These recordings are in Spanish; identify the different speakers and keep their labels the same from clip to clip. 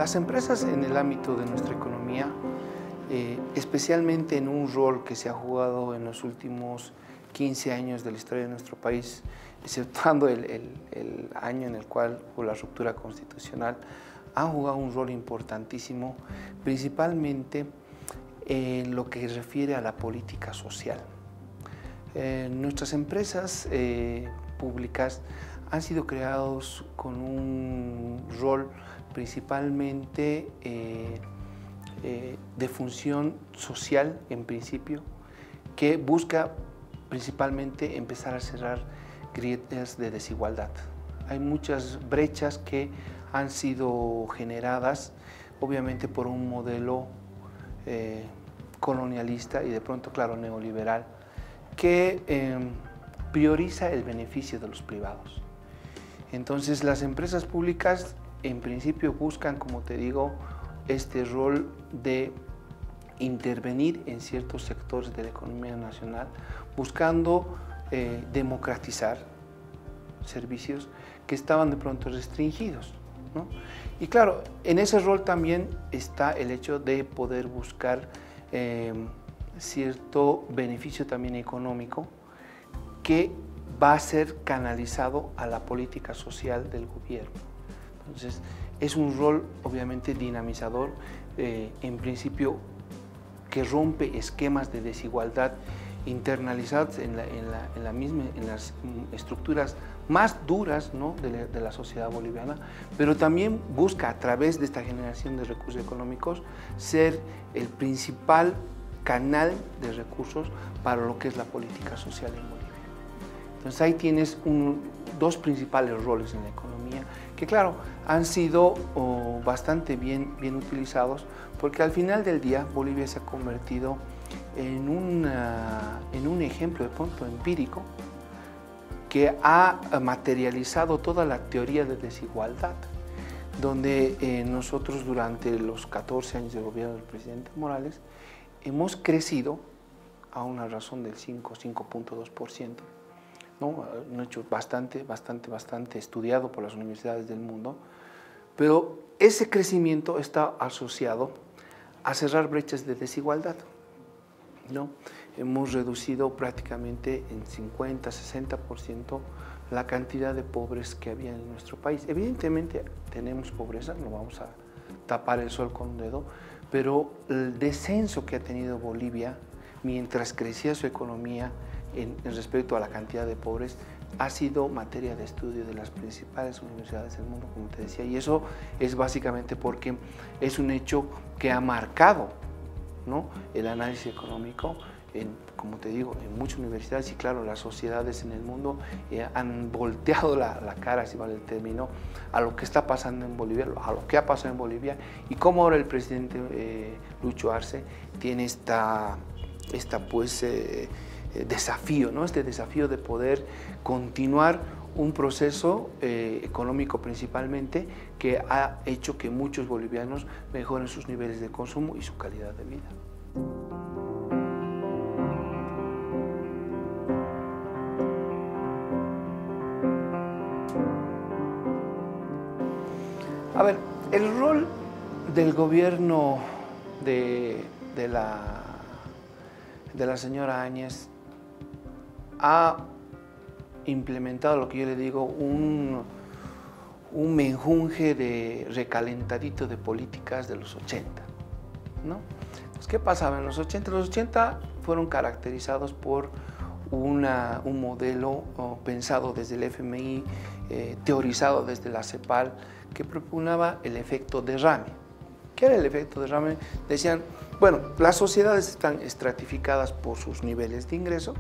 Speaker 1: Las empresas en el ámbito de nuestra economía, especialmente en un rol que se ha jugado en los últimos 15 años de la historia de nuestro país, exceptuando el año en el cual hubo la ruptura constitucional, han jugado un rol importantísimo, principalmente en lo que refiere a la política social. Nuestras empresas públicas han sido creados con un rol principalmente de función social, en principio, que busca principalmente empezar a cerrar grietas de desigualdad. Hay muchas brechas que han sido generadas, obviamente, por un modelo colonialista y de pronto, claro, neoliberal, que prioriza el beneficio de los privados. Entonces, las empresas públicas, en principio, buscan, como te digo, este rol de intervenir en ciertos sectores de la economía nacional, buscando democratizar servicios que estaban de pronto restringidos, ¿no? Y claro, en ese rol también está el hecho de poder buscar cierto beneficio también económico que va a ser canalizado a la política social del gobierno. Entonces, es un rol obviamente dinamizador, en principio que rompe esquemas de desigualdad internalizados en las estructuras más duras, ¿no?, de la sociedad boliviana, pero también busca, a través de esta generación de recursos económicos, ser el principal canal de recursos para lo que es la política social en Bolivia. Entonces ahí tienes dos principales roles en la economía que, claro, han sido bastante bien utilizados, porque al final del día Bolivia se ha convertido en un ejemplo de pronto empírico que ha materializado toda la teoría de desigualdad, donde nosotros durante los 14 años de gobierno del presidente Morales hemos crecido a una razón del 5.2%, ¿no? Un hecho bastante estudiado por las universidades del mundo, pero ese crecimiento está asociado a cerrar brechas de desigualdad, ¿no? Hemos reducido prácticamente en 50-60% la cantidad de pobres que había en nuestro país. Evidentemente tenemos pobreza, no vamos a tapar el sol con un dedo, pero el descenso que ha tenido Bolivia mientras crecía su economía en respecto a la cantidad de pobres ha sido materia de estudio de las principales universidades del mundo, como te decía, y eso es básicamente porque es un hecho que ha marcado, ¿no?, el análisis económico, como te digo, en muchas universidades, y claro, las sociedades en el mundo han volteado la cara, si vale el término, a lo que está pasando en Bolivia, a lo que ha pasado en Bolivia, y cómo ahora el presidente Lucho Arce tiene desafío, ¿no?, este desafío de poder continuar un proceso económico principalmente que ha hecho que muchos bolivianos mejoren sus niveles de consumo y su calidad de vida. A ver, el rol del gobierno de la señora Áñez ha implementado lo que yo le digo un menjunje de recalentadito de políticas de los 80, ¿no? Entonces, ¿qué pasaba en los 80? Los 80 fueron caracterizados por un modelo pensado desde el FMI, teorizado desde la CEPAL, que propugnaba el efecto derrame. ¿Qué era el efecto derrame? Decían, bueno, las sociedades están estratificadas por sus niveles de ingreso.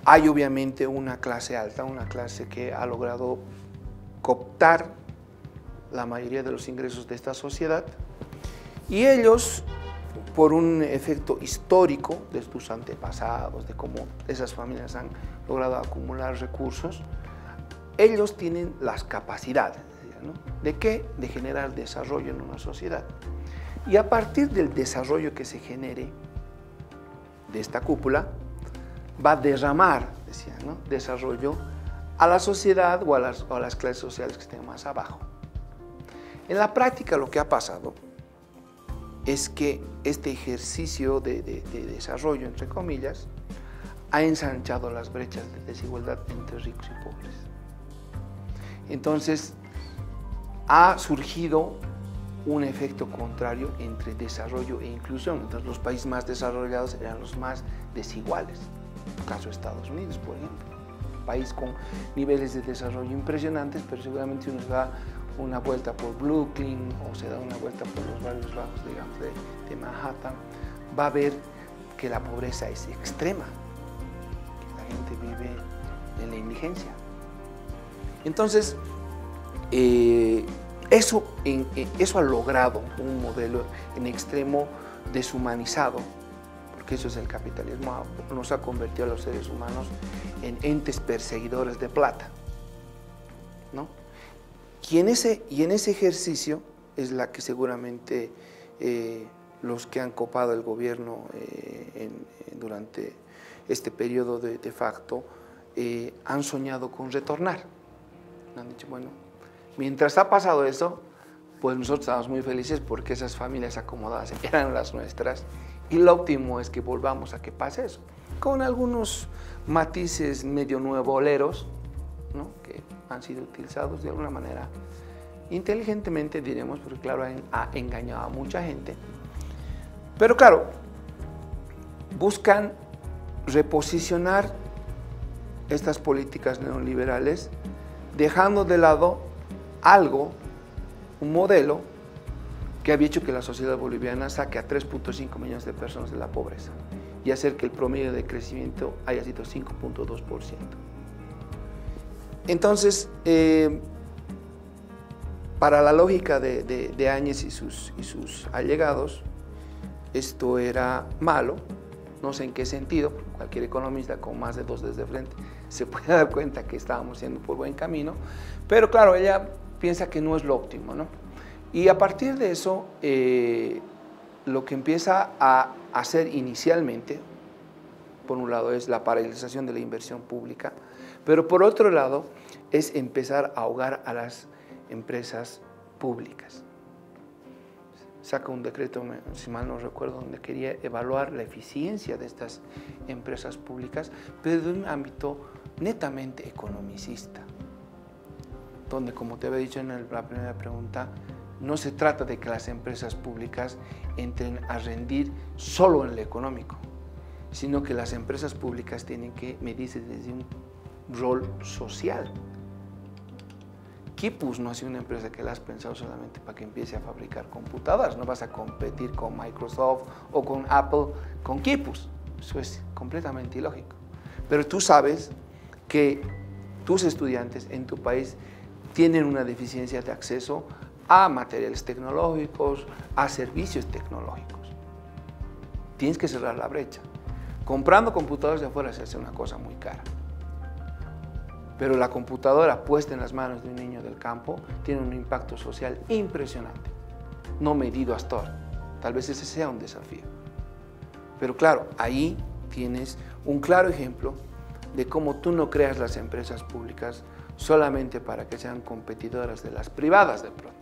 Speaker 1: Hay obviamente una clase alta, una clase que ha logrado cooptar la mayoría de los ingresos de esta sociedad, y ellos, por un efecto histórico de sus antepasados, de cómo esas familias han logrado acumular recursos, ellos tienen las capacidades, ¿no?, ¿de qué? De generar desarrollo en una sociedad. Y a partir del desarrollo que se genere de esta cúpula, va a derramar, decía, ¿no?, desarrollo a la sociedad o a las clases sociales que estén más abajo. En la práctica lo que ha pasado es que este ejercicio de desarrollo, entre comillas, ha ensanchado las brechas de desigualdad entre ricos y pobres. Entonces, ha surgido un efecto contrario entre desarrollo e inclusión. Entonces, los países más desarrollados eran los más desiguales. El caso de Estados Unidos, por ejemplo. Un país con niveles de desarrollo impresionantes, pero seguramente uno se da una vuelta por Brooklyn o se da una vuelta por los barrios bajos, digamos, de Manhattan, va a ver que la pobreza es extrema, que la gente vive en la indigencia. Entonces, eso ha logrado un modelo en extremo deshumanizado, porque eso es el capitalismo, nos ha convertido a los seres humanos en entes perseguidores de plata, ¿no? Y en ese ejercicio es la que seguramente los que han copado el gobierno durante este periodo de facto han soñado con retornar. Han dicho, bueno, mientras ha pasado eso, pues nosotros estamos muy felices porque esas familias acomodadas eran las nuestras y lo óptimo es que volvamos a que pase eso, con algunos matices medio nuevoleros, ¿no?, que han sido utilizados de alguna manera inteligentemente, diremos, porque claro, ha engañado a mucha gente. Pero claro, buscan reposicionar estas políticas neoliberales dejando de lado algo, un modelo que había hecho que la sociedad boliviana saque a 3.5 millones de personas de la pobreza y hacer que el promedio de crecimiento haya sido 5.2%. Entonces, para la lógica de Áñez y sus allegados, esto era malo, no sé en qué sentido, cualquier economista con más de dos dedos de frente se puede dar cuenta que estábamos yendo por buen camino, pero claro, ella piensa que no es lo óptimo, ¿no? Y a partir de eso, lo que empieza a hacer inicialmente, por un lado es la paralización de la inversión pública, pero por otro lado es empezar a ahogar a las empresas públicas. Saca un decreto, si mal no recuerdo, donde quería evaluar la eficiencia de estas empresas públicas, pero de un ámbito netamente economicista, donde, como te había dicho en la primera pregunta, no se trata de que las empresas públicas entren a rendir solo en lo económico, sino que las empresas públicas tienen que medirse desde un rol social. Quipus no ha sido una empresa que la has pensado solamente para que empiece a fabricar computadoras, no vas a competir con Microsoft o con Apple con Quipus, eso es completamente ilógico. Pero tú sabes que tus estudiantes en tu país tienen una deficiencia de acceso a materiales tecnológicos, a servicios tecnológicos. Tienes que cerrar la brecha. Comprando computadoras de afuera se hace una cosa muy cara. Pero la computadora puesta en las manos de un niño del campo tiene un impacto social impresionante, no medido hasta ahora. Tal vez ese sea un desafío. Pero claro, ahí tienes un claro ejemplo de cómo tú no creas las empresas públicas solamente para que sean competidoras de las privadas de pronto.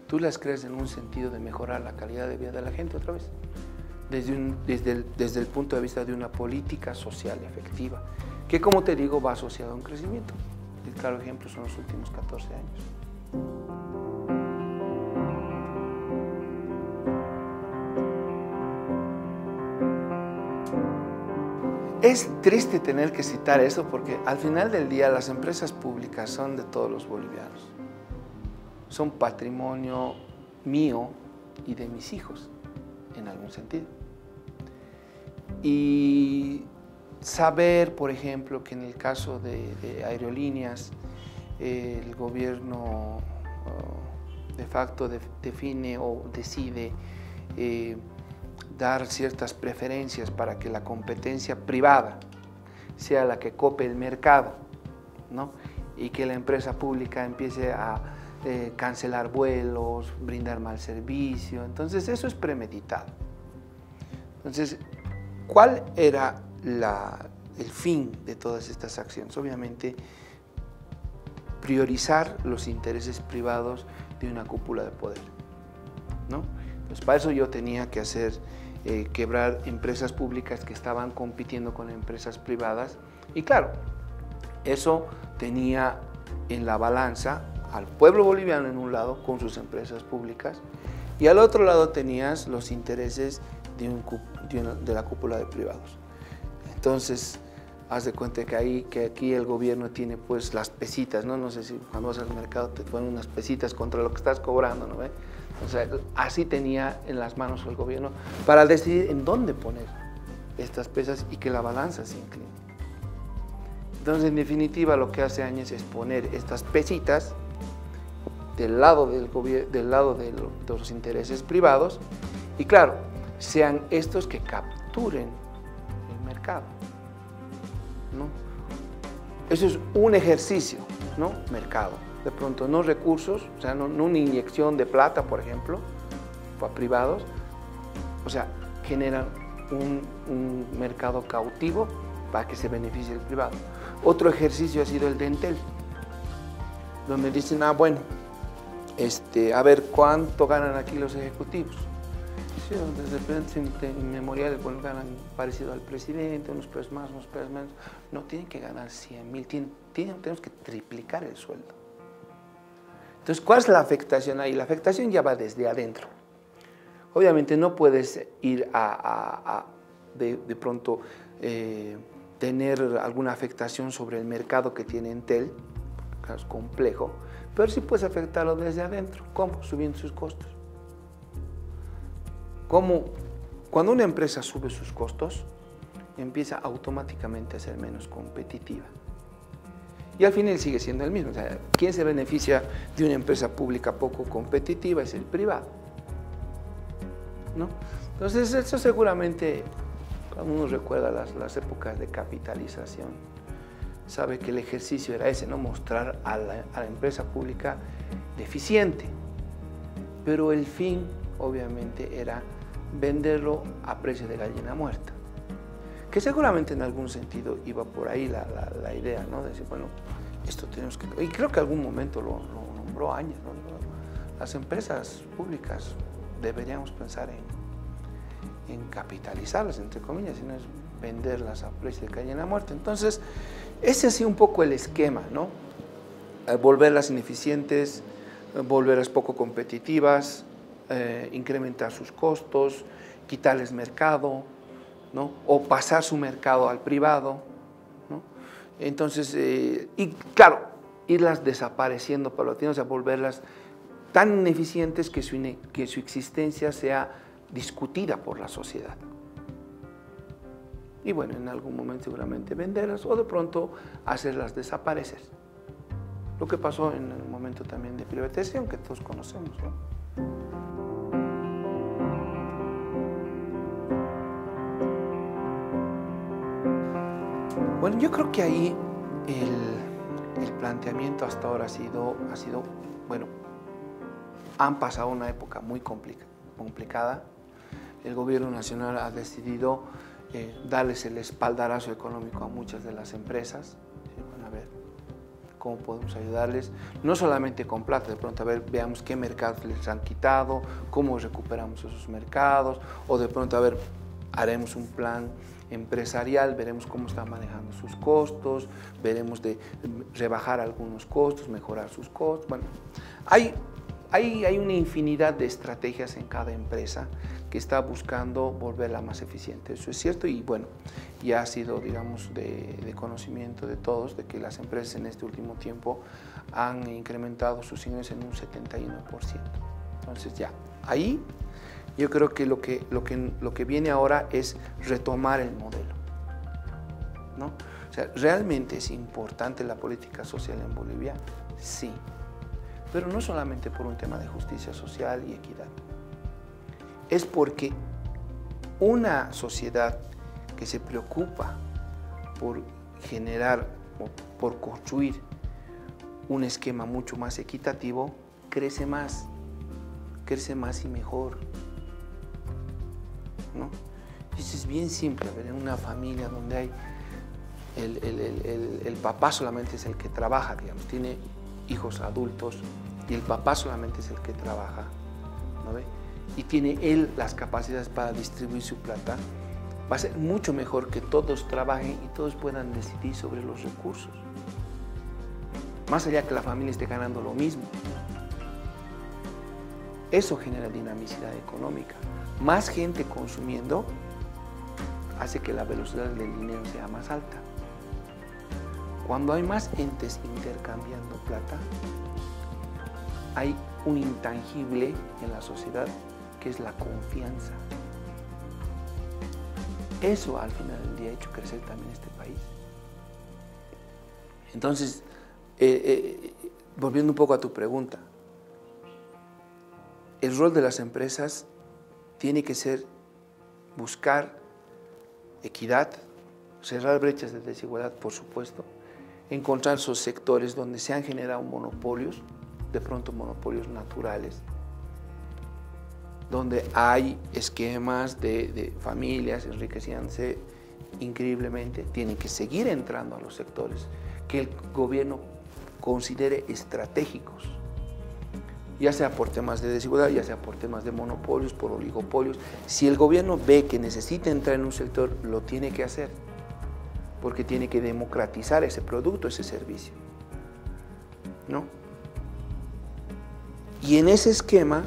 Speaker 1: Tú las creas en un sentido de mejorar la calidad de vida de la gente otra vez, desde el punto de vista de una política social efectiva, que, como te digo, va asociado a un crecimiento. El claro ejemplo son los últimos 14 años. Es triste tener que citar eso porque al final del día las empresas públicas son de todos los bolivianos. Son patrimonio mío y de mis hijos, en algún sentido. Y saber, por ejemplo, que en el caso de aerolíneas, el gobierno de facto define o decide dar ciertas preferencias para que la competencia privada sea la que cope el mercado, ¿no? Y que la empresa pública empiece a cancelar vuelos, brindar mal servicio. Entonces eso es premeditado. Entonces, ¿cuál era el fin de todas estas acciones? Obviamente, priorizar los intereses privados de una cúpula de poder, ¿no? Entonces, para eso yo tenía que hacer quebrar empresas públicas que estaban compitiendo con empresas privadas, y claro, eso tenía en la balanza al pueblo boliviano en un lado con sus empresas públicas, y al otro lado tenías los intereses de la cúpula de privados. Entonces, haz de cuenta que aquí el gobierno tiene pues las pesitas, ¿no? No sé si cuando vas al mercado te ponen unas pesitas contra lo que estás cobrando, ¿no? O sea, así tenía en las manos el gobierno para decidir en dónde poner estas pesas y que la balanza se incline. Entonces, en definitiva, lo que hace Áñez es poner estas pesitas del lado del gobierno, del lado de los intereses privados, y claro, sean estos que capturen el mercado, ¿no? Eso es un ejercicio, ¿no? Mercado. De pronto, no recursos, o sea, no una inyección de plata, por ejemplo, para privados, o sea, generan un mercado cautivo para que se beneficie el privado. Otro ejercicio ha sido el de Entel, donde dicen, bueno, a ver cuánto ganan aquí los ejecutivos. Sí, desde el presidente inmemorial, bueno, ganan parecido al presidente, unos pesos más, unos pesos menos. No, tienen que ganar 100.000, tenemos que triplicar el sueldo. Entonces, ¿cuál es la afectación ahí? La afectación ya va desde adentro. Obviamente no puedes ir de pronto tener alguna afectación sobre el mercado que tiene Entel, es complejo, pero sí puedes afectarlo desde adentro. ¿Cómo? Subiendo sus costos. ¿Cómo? Cuando una empresa sube sus costos, empieza automáticamente a ser menos competitiva. Y al final sigue siendo el mismo. O sea, ¿quién se beneficia de una empresa pública poco competitiva? Es el privado, ¿no? Entonces, eso seguramente, cuando uno recuerda las épocas de capitalización, sabe que el ejercicio era ese, ¿no? Mostrar a la empresa pública deficiente. Pero el fin, obviamente, era venderlo a precio de gallina muerta. Que seguramente en algún sentido iba por ahí la idea, ¿no? De decir, bueno, esto tenemos que... Y creo que en algún momento lo nombró Áñez, ¿no? Las empresas públicas deberíamos pensar en capitalizarlas, entre comillas, y no es venderlas a precio de gallina muerta. Entonces, ese ha sido un poco el esquema, ¿no? Volverlas ineficientes, volverlas poco competitivas, incrementar sus costos, quitarles mercado, ¿no? O pasar su mercado al privado, ¿no? Entonces, y claro, irlas desapareciendo paulatinamente, o sea, volverlas tan ineficientes que su existencia sea discutida por la sociedad. Y bueno, en algún momento seguramente venderlas o de pronto hacerlas desaparecer. Lo que pasó en el momento también de privatización que todos conocemos, ¿no? Bueno, yo creo que ahí el planteamiento hasta ahora ha sido, bueno, han pasado una época muy complicada. El gobierno nacional ha decidido darles el espaldarazo económico a muchas de las empresas. Bueno, a ver cómo podemos ayudarles, no solamente con plata, de pronto a ver, veamos qué mercados les han quitado, cómo recuperamos esos mercados, o de pronto a ver, haremos un plan empresarial, veremos cómo están manejando sus costos, veremos de rebajar algunos costos, mejorar sus costos. Bueno, hay una infinidad de estrategias en cada empresa que está buscando volverla más eficiente. Eso es cierto y bueno, ya ha sido, digamos, de conocimiento de todos de que las empresas en este último tiempo han incrementado sus ingresos en un 71%. Entonces ya, ahí yo creo que lo que viene ahora es retomar el modelo, ¿no? O sea, ¿realmente es importante la política social en Bolivia? Sí, pero no solamente por un tema de justicia social y equidad. Es porque una sociedad que se preocupa por generar o por construir un esquema mucho más equitativo, crece más y mejor, ¿no? Y eso es bien simple. A ver, en una familia donde hay el papá solamente es el que trabaja, digamos, tiene hijos adultos y el papá solamente es el que trabaja, ¿no ve? Y tiene él las capacidades para distribuir su plata, va a ser mucho mejor que todos trabajen y todos puedan decidir sobre los recursos. Más allá que la familia esté ganando lo mismo. Eso genera dinamicidad económica. Más gente consumiendo hace que la velocidad del dinero sea más alta. Cuando hay más entes intercambiando plata, hay un intangible en la sociedad que es la confianza. Eso al final del día ha hecho crecer también este país. Entonces, volviendo un poco a tu pregunta, el rol de las empresas tiene que ser buscar equidad, cerrar brechas de desigualdad, por supuesto, encontrar esos sectores donde se han generado monopolios, de pronto monopolios naturales, donde hay esquemas de familias enriqueciéndose increíblemente, tienen que seguir entrando a los sectores que el gobierno considere estratégicos, ya sea por temas de desigualdad, ya sea por temas de monopolios, por oligopolios. Si el gobierno ve que necesita entrar en un sector, lo tiene que hacer, porque tiene que democratizar ese producto, ese servicio, ¿no? Y en ese esquema,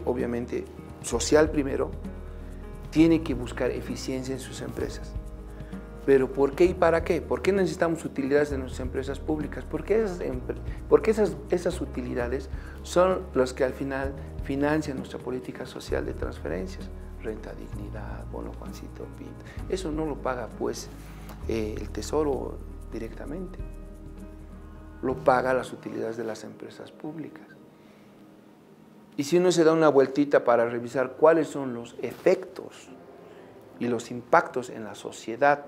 Speaker 1: obviamente, social primero, tiene que buscar eficiencia en sus empresas. ¿Pero por qué y para qué? ¿Por qué necesitamos utilidades de nuestras empresas públicas? Porque esas utilidades son las que al final financian nuestra política social de transferencias. Renta dignidad, bono Juancito Pinto. Eso no lo paga pues el Tesoro directamente. Lo paga las utilidades de las empresas públicas. Y si uno se da una vueltita para revisar cuáles son los efectos y los impactos en la sociedad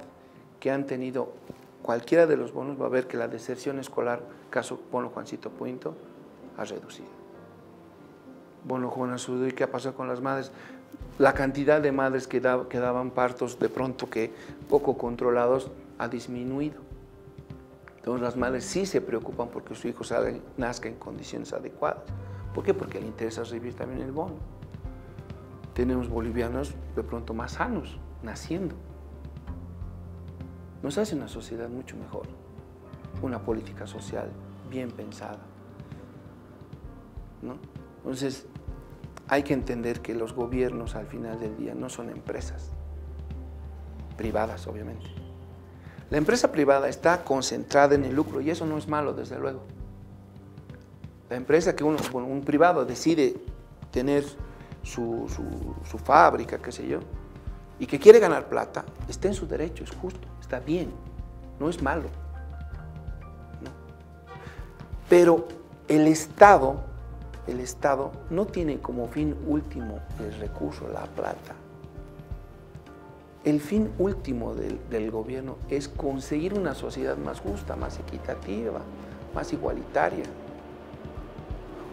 Speaker 1: que han tenido cualquiera de los bonos, va a ver que la deserción escolar, caso bono Juancito Pinto, ha reducido. Bono Juan Azurduy, ¿qué ha pasado con las madres? La cantidad de madres que daban partos de pronto que poco controlados ha disminuido. Entonces las madres sí se preocupan porque su hijo nazca en condiciones adecuadas. ¿Por qué? Porque le interesa recibir también el bono. Tenemos bolivianos de pronto más sanos, naciendo. Nos hace una sociedad mucho mejor, una política social bien pensada, ¿no? Entonces, hay que entender que los gobiernos al final del día no son empresas privadas, obviamente. La empresa privada está concentrada en el lucro y eso no es malo, desde luego. La empresa que un privado decide tener su fábrica, qué sé yo, y que quiere ganar plata, está en su derecho, es justo, está bien, no es malo, ¿no? Pero el Estado no tiene como fin último el recurso, la plata. El fin último del gobierno es conseguir una sociedad más justa, más equitativa, más igualitaria.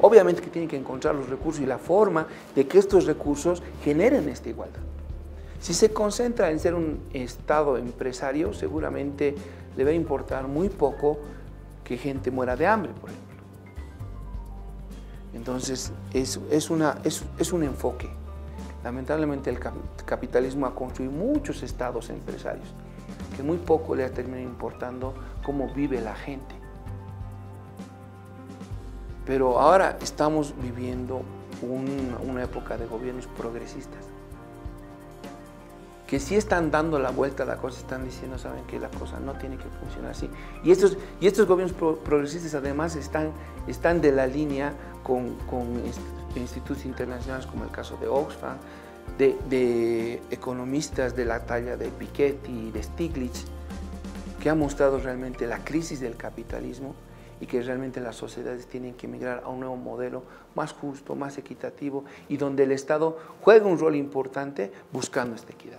Speaker 1: Obviamente que tienen que encontrar los recursos y la forma de que estos recursos generen esta igualdad. Si se concentra en ser un Estado empresario, seguramente le va a importar muy poco que gente muera de hambre, por ejemplo. Entonces, es un enfoque. Lamentablemente el capitalismo ha construido muchos estados empresarios que muy poco le termina importando cómo vive la gente. Pero ahora estamos viviendo una época de gobiernos progresistas que sí están dando la vuelta a la cosa, están diciendo, saben que la cosa no tiene que funcionar así. Y estos gobiernos progresistas además están de la línea con institutos internacionales como el caso de Oxfam, de economistas de la talla de Piketty y de Stiglitz, que han mostrado realmente la crisis del capitalismo y que realmente las sociedades tienen que migrar a un nuevo modelo más justo, más equitativo y donde el Estado juega un rol importante buscando esta equidad.